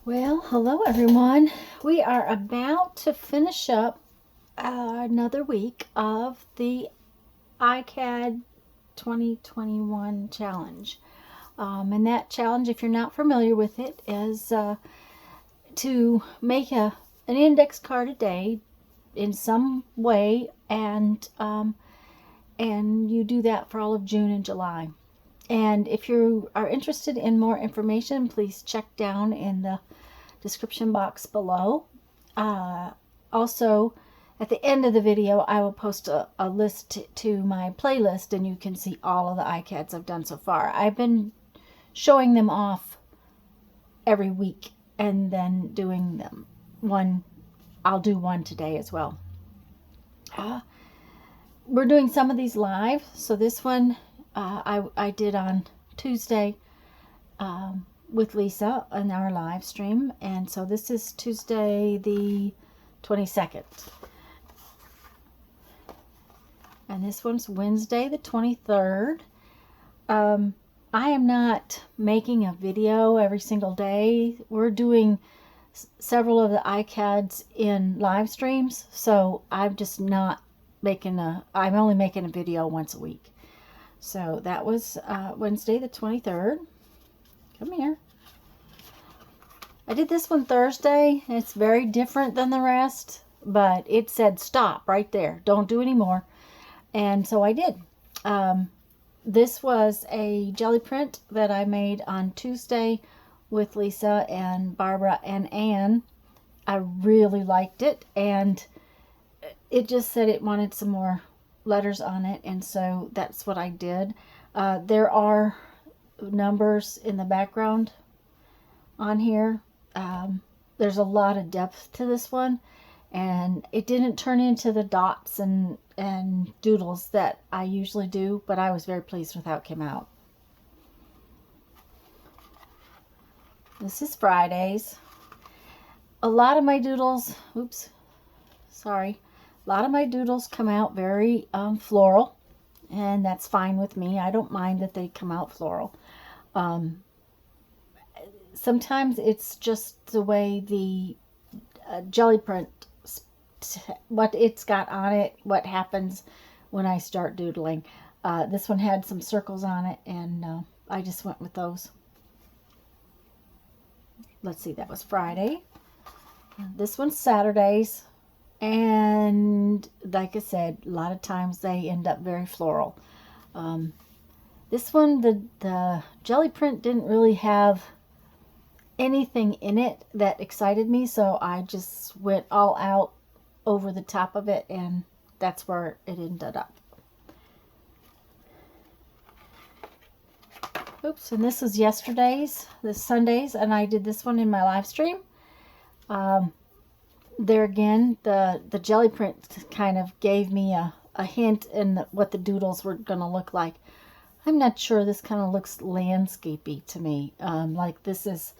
Well, hello everyone. We are about to finish up another week of the Icad 2021 challenge. And that challenge, if you're not familiar with it, is to make an index card a day in some way, and you do that for all of June and July. And if you are interested in more information, please check down in the description box below. Also, at the end of the video, I will post a list to my playlist, and you can see all of the Icads I've done so far. I've been showing them off every week and then doing them one. I'll do one today as well. We're doing some of these live. So this one I did on Tuesday with Lisa in our live stream, and so this is Tuesday the 22nd, and this one's Wednesday the 23rd. I am not making a video every single day. We're doing several of the Icads in live streams, so I'm just not making I'm only making a video once a week. So that was Wednesday the 23rd. Come here. I did this one Thursday. It's very different than the rest, but it said stop right there. Don't do any more. And so I did. This was a jelly print that I made on Tuesday with Lisa and Barbara and Anne. I really liked it, and it just said it wanted some more letters on it, and so that's what I did. There are numbers in the background on here. There's a lot of depth to this one, and it didn't turn into the dots and doodles that I usually do, but I was very pleased with how it came out. This is Fridays. A lot of my doodles, a lot of my doodles come out very floral, and that's fine with me. I don't mind that they come out floral. Sometimes it's just the way the jelly print, what it's got on it, what happens when I start doodling. This one had some circles on it, and I just went with those. Let's see, that was Friday. This one's Saturdays, and like I said, a lot of times they end up very floral. This one, the jelly print didn't really have anything in it that excited me, so I just went all out over the top of it, and that's where it ended up. And this was yesterday's, this Sunday's, and I did this one in my live stream. There again, the jelly print kind of gave me a hint in what the doodles were going to look like. I'm not sure. This kind of looks landscapey to me. Like this is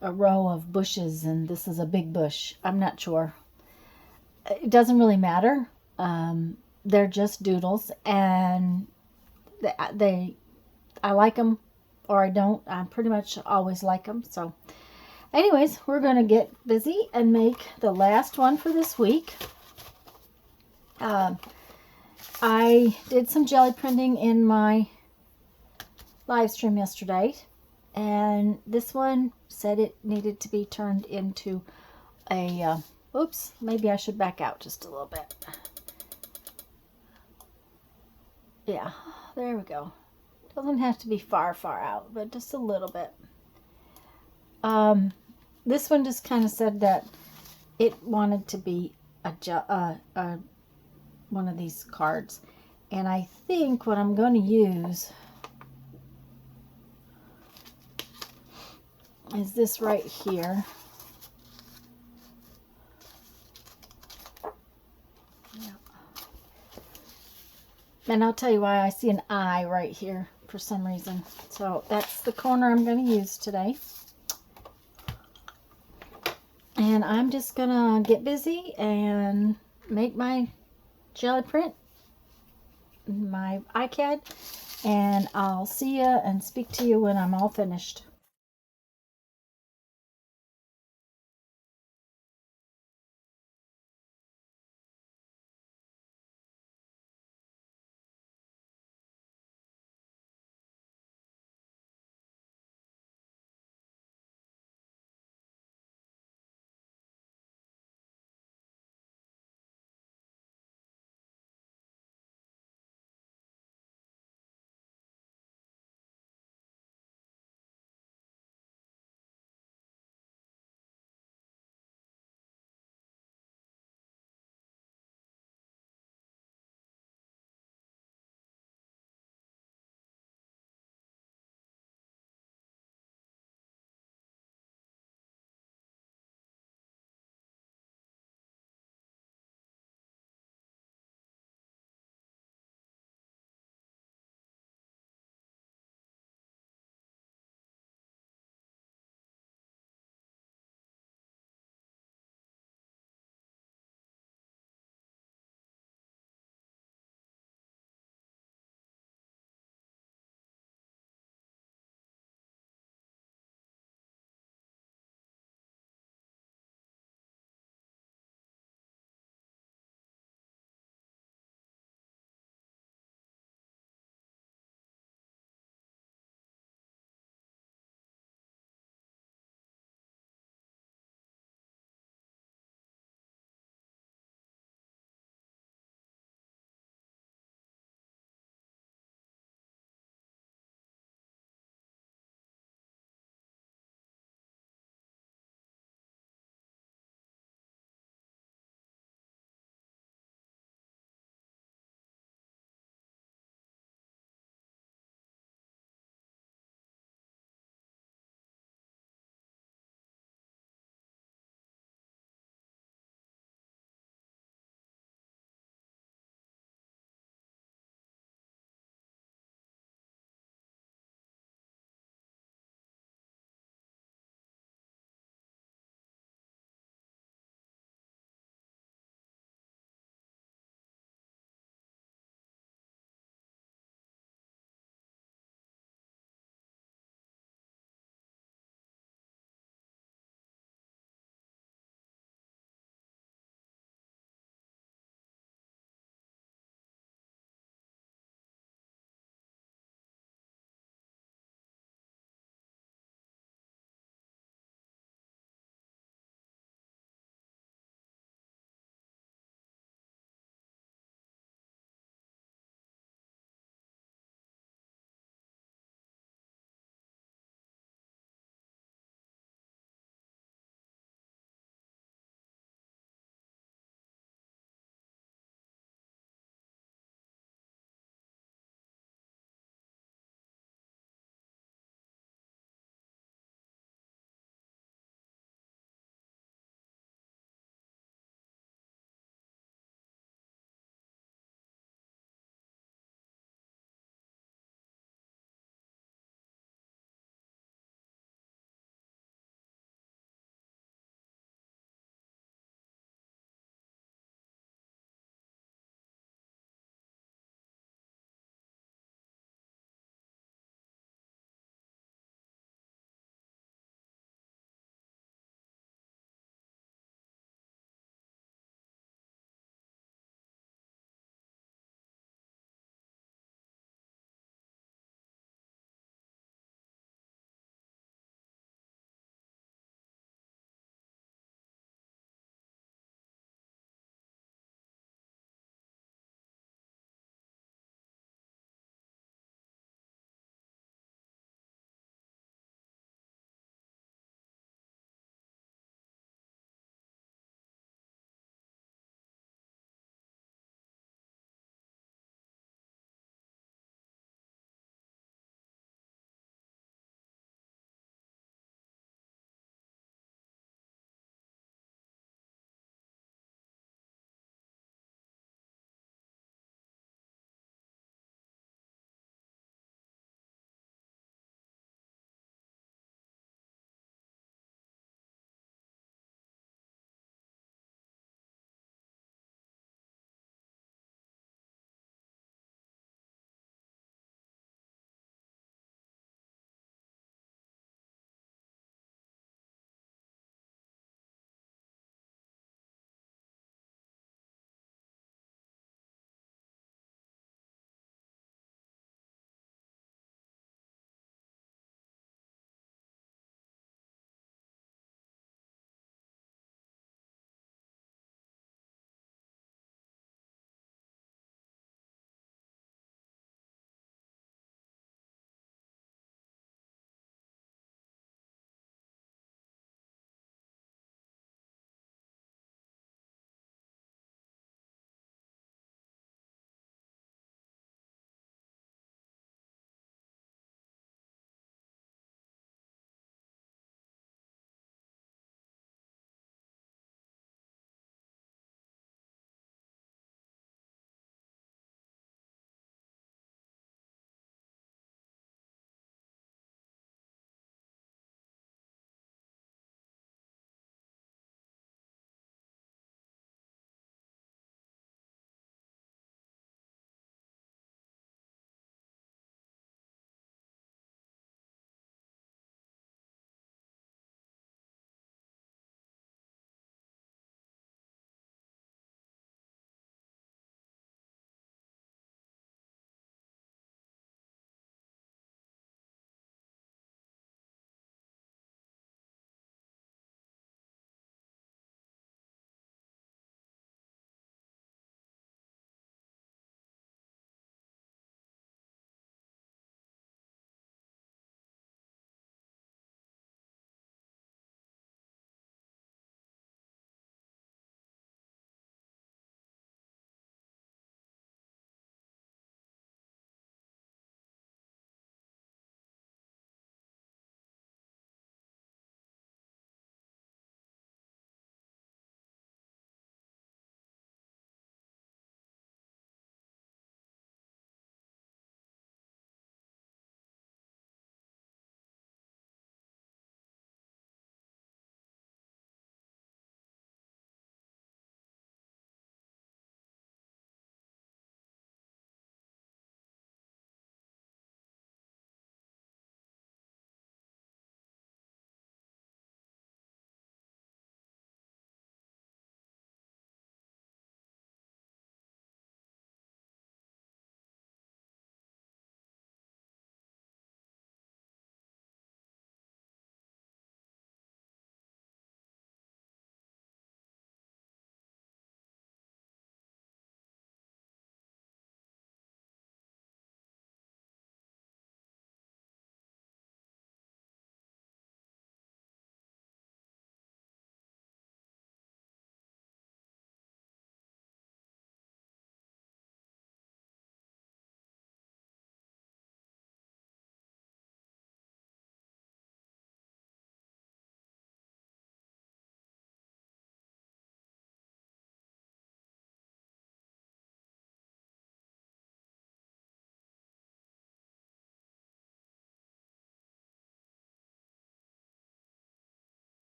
a row of bushes and this is a big bush. I'm not sure. It doesn't really matter. They're just doodles, and I like them or I don't. I pretty much always like them. So anyways, we're going to get busy and make the last one for this week. I did some jelly printing in my live stream yesterday, and this one said it needed to be turned into a, maybe I should back out just a little bit. Yeah, there we go. Doesn't have to be far out, but just a little bit. This one just kind of said that it wanted to be one of these cards, and I think what I'm going to use is this right here. Yeah. And I'll tell you why. I see an eye right here for some reason. So that's the corner I'm going to use today. And I'm just going to get busy and make my jelly print, my Icad, and I'll see you and speak to you when I'm all finished.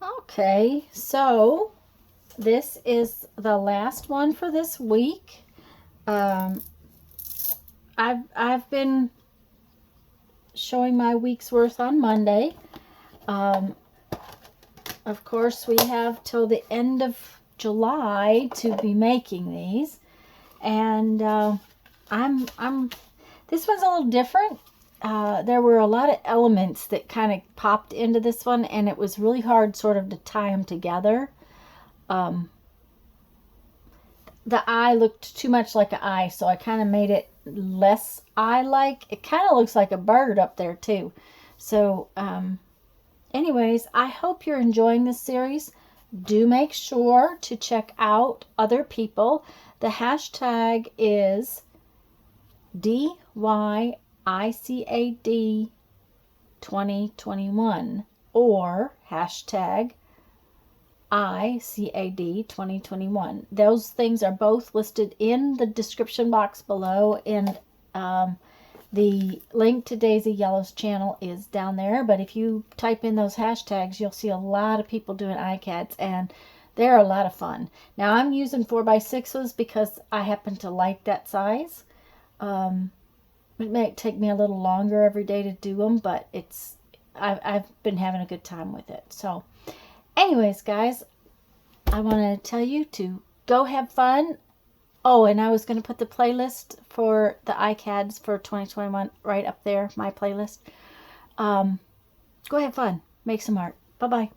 Okay, so this is the last one for this week. I've been showing my week's worth on Monday. Of course, we have till the end of July to be making these, and this one's a little different. There were a lot of elements that kind of popped into this one, and it was really hard sort of to tie them together. The eye looked too much like an eye, so I kind of made it less eye-like. It kind of looks like a bird up there too. So anyways, I hope you're enjoying this series. Do make sure to check out other people. The hashtag is DYICAD 2021 or hashtag ICAD 2021. Those things are both listed in the description box below, and the link to Daisy Yellow's channel is down there. But if you type in those hashtags, you'll see a lot of people doing Icads, and they're a lot of fun. Now I'm using 4x6s because I happen to like that size. It may take me a little longer every day to do them, but I've been having a good time with it. So anyways, guys, I want to tell you to go have fun. Oh, and I was going to put the playlist for the Icads for 2021 right up there, my playlist. Go have fun. Make some art. Bye-bye.